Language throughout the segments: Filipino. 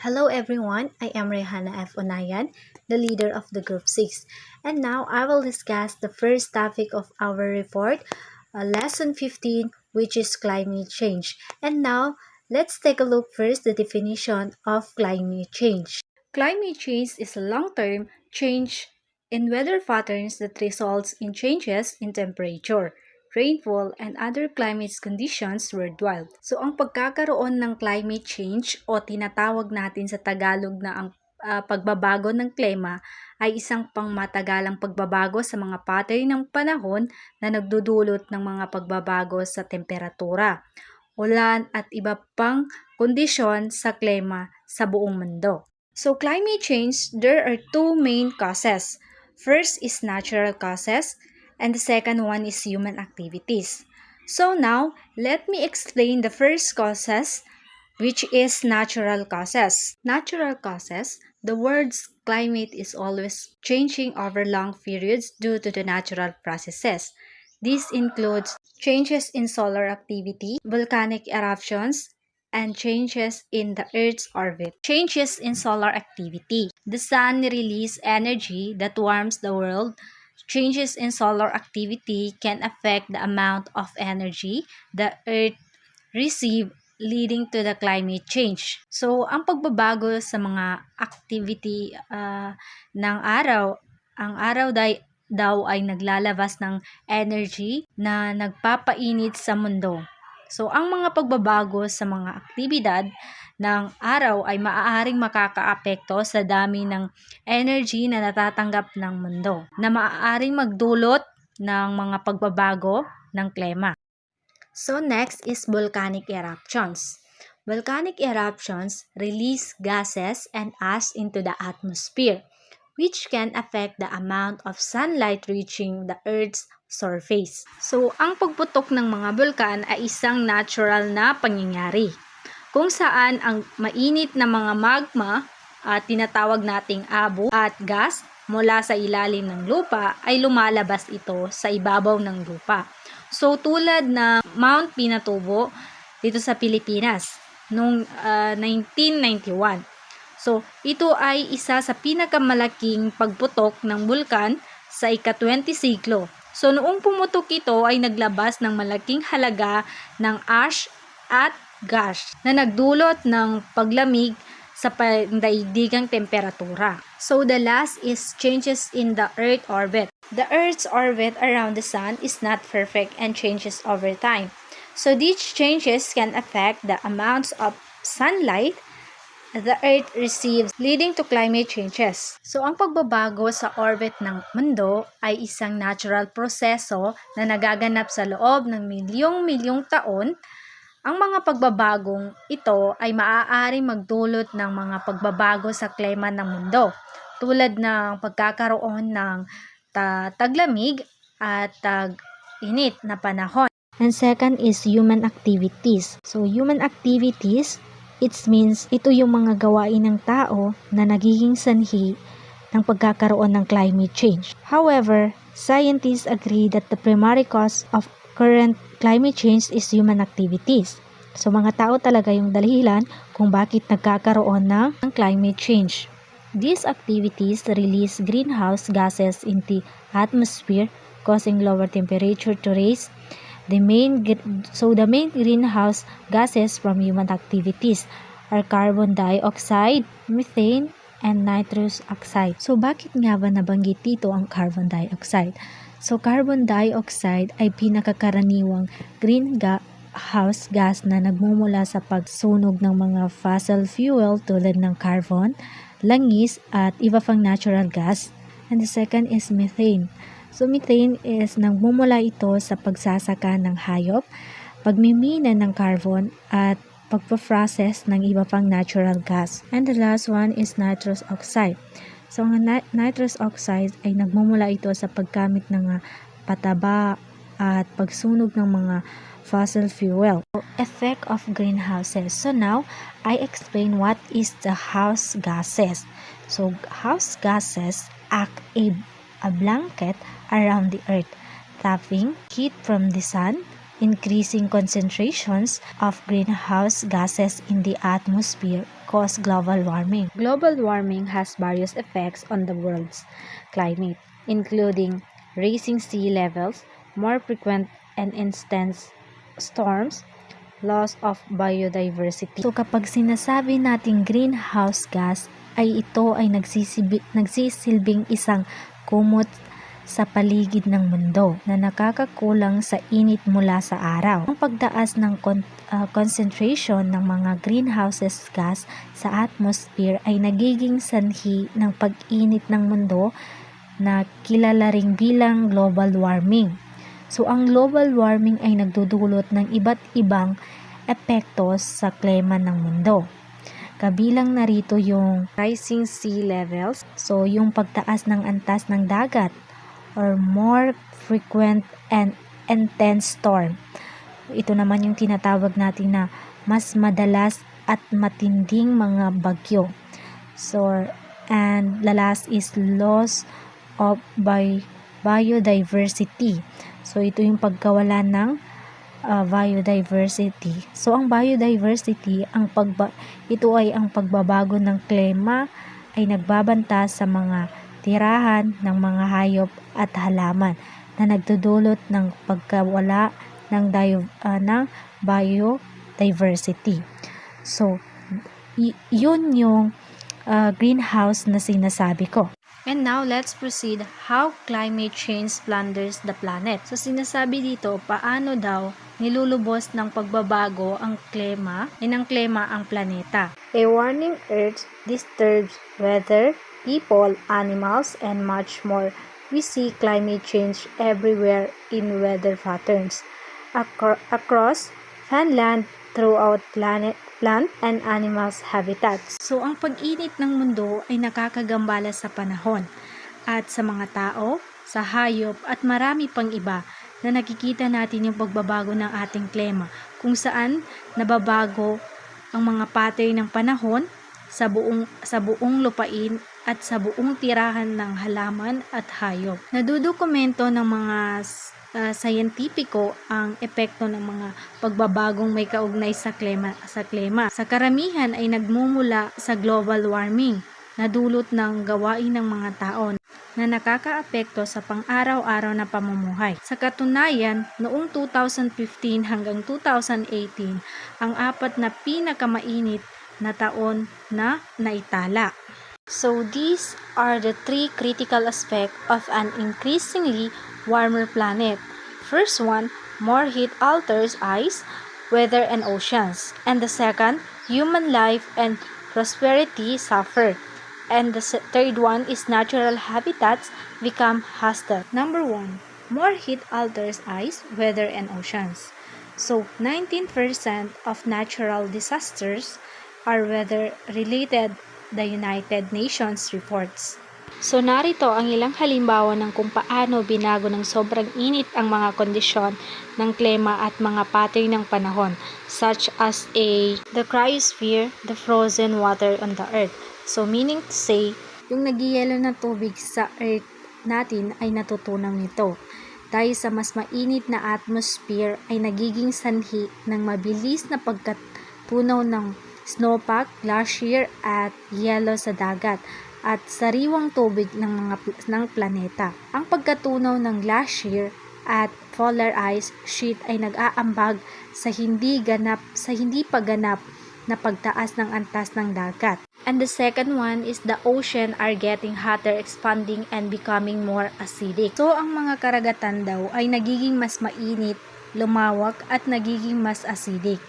Hello everyone, I am Rehana F. Onayan, the leader of the Group 6. And now I will discuss the first topic of our report, Lesson 15, which is climate change. And now, let's take a look first the definition of climate change. Climate change is a long-term change in weather patterns that results in changes in temperature, rainfall, and other climate conditions worldwide. So, ang pagkakaroon ng climate change o tinatawag natin sa Tagalog na ang pagbabago ng klima ay isang pangmatagalang pagbabago sa mga pattern ng panahon na nagdudulot ng mga pagbabago sa temperatura, ulan at iba pang kondisyon sa klima sa buong mundo. So, climate change, there are two main causes. First is natural causes, and the second one is human activities. So now, let me explain the first causes, which is natural causes. Natural causes, the word's climate is always changing over long periods due to the natural processes. This includes changes in solar activity, volcanic eruptions, and changes in the Earth's orbit. Changes in solar activity. The sun releases energy that warms the world. Changes in solar activity can affect the amount of energy the Earth receives, leading to the climate change. So, ang pagbabago sa mga activity ng araw, ang araw daw ay naglalabas ng energy na nagpapainit sa mundo. So, ang mga pagbabago sa mga aktibidad ng araw ay maaaring makakaapekto sa dami ng energy na natatanggap ng mundo na maaaring magdulot ng mga pagbabago ng klima. So, next is volcanic eruptions. Volcanic eruptions release gases and ash into the atmosphere, which can affect the amount of sunlight reaching the Earth's surface. So, ang pagputok ng mga bulkan ay isang natural na pangyayari, kung saan ang mainit na mga magma at tinatawag nating abo at gas mula sa ilalim ng lupa ay lumalabas ito sa ibabaw ng lupa. So, tulad na Mount Pinatubo dito sa Pilipinas noong 1991. So, ito ay isa sa pinakamalaking pagputok ng bulkan sa ika-20 siglo. So, noong pumutok ito ay naglabas ng malaking halaga ng ash at gas na nagdulot ng paglamig sa pandaigdigang temperatura. So, the last is changes in the Earth orbit. The Earth's orbit around the Sun is not perfect and changes over time. So, these changes can affect the amounts of sunlight the Earth receives, leading to climate changes. So, ang pagbabago sa orbit ng mundo ay isang natural proseso na nagaganap sa loob ng milyong-milyong taon. Ang mga pagbabagong ito ay maaaring magdulot ng mga pagbabago sa klima ng mundo, tulad ng pagkakaroon ng taglamig at tag-init na panahon. And second is human activities. So, human activities, it means ito yung mga gawain ng tao na nagiging sanhi ng pagkakaroon ng climate change. However, scientists agree that the primary cause of current climate change is human activities. So, mga tao talaga yung dahilan kung bakit nagkakaroon ng climate change. These activities release greenhouse gases into atmosphere, causing lower temperature to rise. The main greenhouse gases from human activities are carbon dioxide, methane, and nitrous oxide. So, bakit nga ba nabanggit dito ang carbon dioxide? So, carbon dioxide ay pinakakaraniwang greenhouse gas na nagmumula sa pagsunog ng mga fossil fuel tulad ng carbon, langis, at iba pang natural gas. And the second is methane. So, methane is nagmumula ito sa pagsasaka ng hayop, pagmimina ng carbon, at pagpa-process ng iba pang natural gas. And the last one is nitrous oxide. So, ang nitrous oxide ay nagmumula ito sa paggamit ng pataba at pagsunog ng mga fossil fuel. So, effect of greenhouses. So, now, I explain what is the house gases. So, house gases act a blanket around the earth, trapping heat from the sun, increasing concentrations of greenhouse gases in the atmosphere cause global warming. Global warming has various effects on the world's climate, including rising sea levels, more frequent and intense storms, loss of biodiversity. So kapag sinasabi nating greenhouse gas, ay ito ay nagsisilbing isang kumot sa paligid ng mundo na nakakakulang sa init mula sa araw. Ang pagtaas ng concentration ng mga greenhouse gas sa atmosphere ay nagiging sanhi ng pag-init ng mundo na kilala ring bilang global warming. So ang global warming ay nagdudulot ng iba't ibang epekto sa klima ng mundo. Kabilang narito yung rising sea levels, so yung pagtaas ng antas ng dagat, or more frequent and intense storm. Ito naman yung tinatawag natin na mas madalas at matinding mga bagyo. So, and the last is loss of biodiversity. So, ito yung pagkawala ng biodiversity. So, ang biodiversity, ito ay ang pagbabago ng klima ay nagbabanta sa mga tirahan ng mga hayop at halaman na nagdudulot ng pagkawala ng biodiversity. So, yun yung greenhouse na sinasabi ko. And now, let's proceed how climate change plunders the planet. So, sinasabi dito, paano daw nilulubos ng pagbabago ang klima ang planeta. A warming earth disturbs weather, people, animals, and much more. We see climate change everywhere in weather patterns. Across Finland, throughout plant and animals habitats. So, ang pag-init ng mundo ay nakakagambala sa panahon at sa mga tao, sa hayop at marami pang iba na nakikita natin yung pagbabago ng ating klima kung saan nababago ang mga pattern ng panahon sa buong lupain at sa buong tirahan ng halaman at hayop. Nadudokumento ng mga sayentipiko ang epekto ng mga pagbabagong may kaugnay sa klima. Sa karamihan ay nagmumula sa global warming na dulot ng gawain ng mga tao na nakakaapekto sa pang-araw-araw na pamumuhay. Sa katunayan, noong 2015 hanggang 2018, ang 4 na pinakamainit na taon na naitala. So these are the 3 critical aspects of an increasingly warmer planet. First one, more heat alters ice, weather, and oceans. And the second, human life and prosperity suffer. And the third one is natural habitats become hostile. Number 1, more heat alters ice, weather, and oceans. So 19% of natural disasters are weather-related, the United Nations reports. So narito ang ilang halimbawa ng kung paano binago ng sobrang init ang mga kondisyon ng klima at mga pattern ng panahon, such as the cryosphere, the frozen water on the earth. So meaning to say, yung nagyayelo na tubig sa earth natin ay natutunaw nito. Dahil sa mas mainit na atmosphere ay nagiging sanhi ng mabilis na pagkatunaw ng snowpack, glacier at yelo sa dagat at sariwang tubig ng planeta. Ang pagkatunaw ng glacier at polar ice sheet ay nag-aambag sa hindi pa ganap na pagtaas ng antas ng dagat. And the second one is the ocean are getting hotter, expanding and becoming more acidic. So ang mga karagatan daw ay nagiging mas mainit, lumawak at nagiging mas acidic.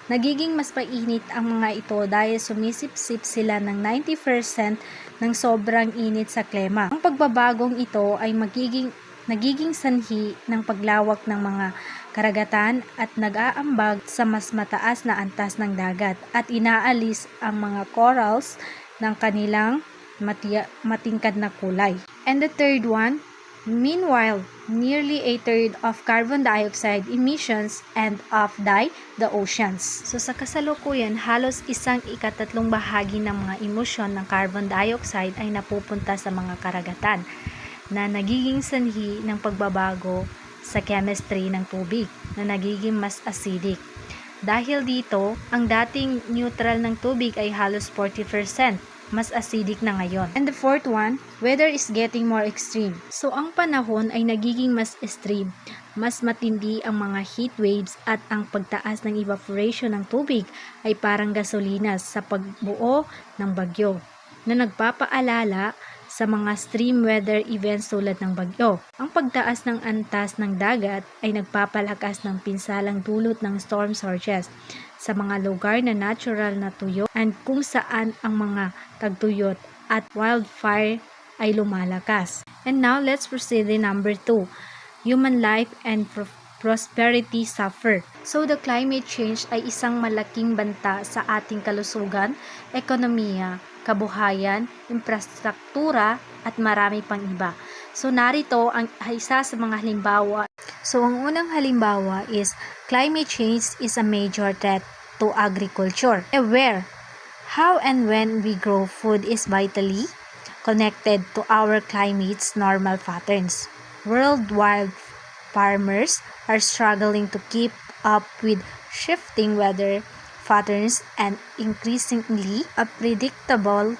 Nagiging mas mainit ang mga ito dahil sumisipsip sila ng 90% ng sobrang init sa klima. Ang pagbabagong ito ay nagiging sanhi ng paglawak ng mga karagatan at nag-aambag sa mas mataas na antas ng dagat at inaalis ang mga corals ng kanilang matingkad na kulay. And the third one, meanwhile, nearly a third of carbon dioxide emissions end up the oceans. So sa kasalukuyan, halos 1/3 bahagi ng mga emisyon ng carbon dioxide ay napupunta sa mga karagatan na nagiging sanhi ng pagbabago sa chemistry ng tubig. na nagiging mas acidic. Dahil dito, ang dating neutral ng tubig ay halos 40%. Mas acidic na ngayon. And the fourth one, weather is getting more extreme. So, ang panahon ay nagiging mas extreme. Mas matindi ang mga heat waves at ang pagtaas ng evaporation ng tubig ay parang gasolina sa pagbuo ng bagyo na nagpapaalala sa mga extreme weather events tulad ng bagyo. Ang pagtaas ng antas ng dagat ay nagpapalakas ng pinsalang dulot ng storm surges sa mga lugar na natural na tuyo and kung saan ang mga tagtuyot at wildfire ay lumalakas. And now, let's proceed in number 2. Human life and prosperity suffer. So, the climate change ay isang malaking banta sa ating kalusugan, ekonomiya, kabuhayan, infrastruktura, at marami pang iba. So, narito ang isa sa mga halimbawa. So, ang unang halimbawa is climate change is a major threat to agriculture. Where, how and when we grow food is vitally connected to our climate's normal patterns. Worldwide farmers are struggling to keep up with shifting weather patterns and increasingly unpredictable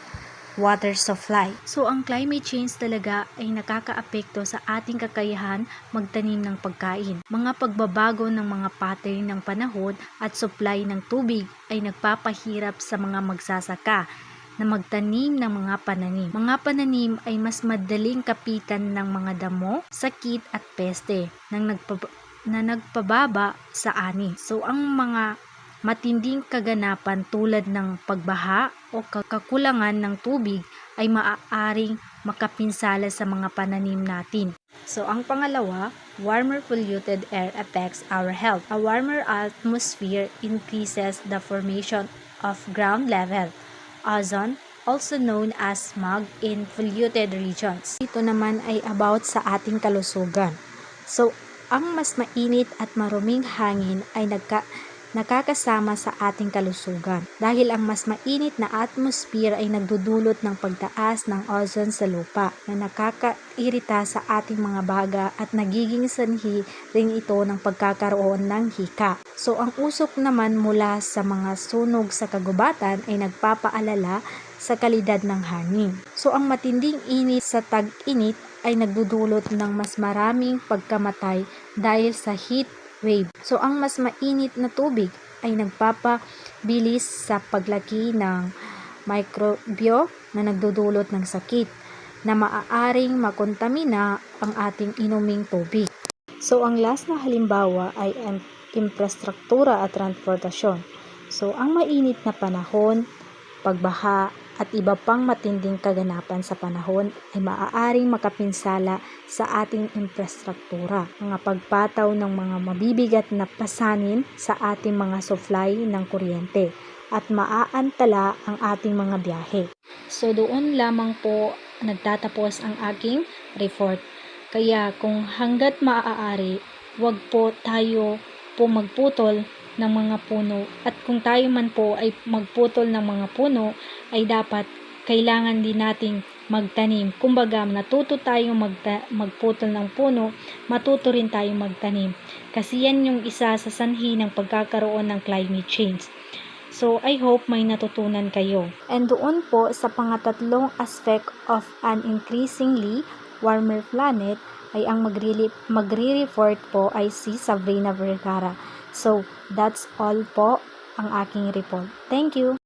water supply. So, ang climate change talaga ay nakakaapekto sa ating kakayahan magtanim ng pagkain. Mga pagbabago ng mga pattern ng panahon at supply ng tubig ay nagpapahirap sa mga magsasaka na magtanim ng mga pananim. Mga pananim ay mas madaling kapitan ng mga damo, sakit at peste na nagpababa sa ani. So, ang mga matinding kaganapan tulad ng pagbaha o kakulangan ng tubig ay maaaring makapinsala sa mga pananim natin. So, ang pangalawa, warmer polluted air affects our health. A warmer atmosphere increases the formation of ground level ozone, also known as smog in polluted regions. Ito naman ay about sa ating kalusugan. So, ang mas mainit at maruming hangin ay nakakasama sa ating kalusugan dahil ang mas mainit na atmosphere ay nagdudulot ng pagtaas ng ozone sa lupa na nakakairita sa ating mga baga at nagiging sanhi rin ito ng pagkakaroon ng hika. So, ang usok naman mula sa mga sunog sa kagubatan ay nagpapaalala sa kalidad ng hangin. So, ang matinding init sa tag-init ay nagdudulot ng mas maraming pagkamatay dahil sa heat wave. So, ang mas mainit na tubig ay nagpapabilis sa paglaki ng mikrobyo na nagdudulot ng sakit na maaaring makontamina ang ating inuming tubig. So, ang last na halimbawa ay ang infrastruktura at transportasyon. So, ang mainit na panahon, pagbaha, at iba pang matinding kaganapan sa panahon ay maaaring makapinsala sa ating infrastruktura. Mga pagpataw ng mga mabibigat na pasanin sa ating mga supply ng kuryente at maaantala ang ating mga biyahe. So, doon lamang po nagtatapos ang aking report. Kaya kung hanggat maaari, wag po tayo magputol ng mga puno at kung tayo man po ay magputol ng mga puno ay dapat kailangan din nating magtanim. Kumbaga, natuto tayong magputol ng puno, matuto rin tayong magtanim. Kasi yan yung isa sa sanhi ng pagkakaroon ng climate change. So, I hope may natutunan kayo. And doon po sa pangatlong aspect of an increasingly warmer planet ay ang magre-report po ay si Sabrina Vergara. So, that's all po ang aking report. Thank you!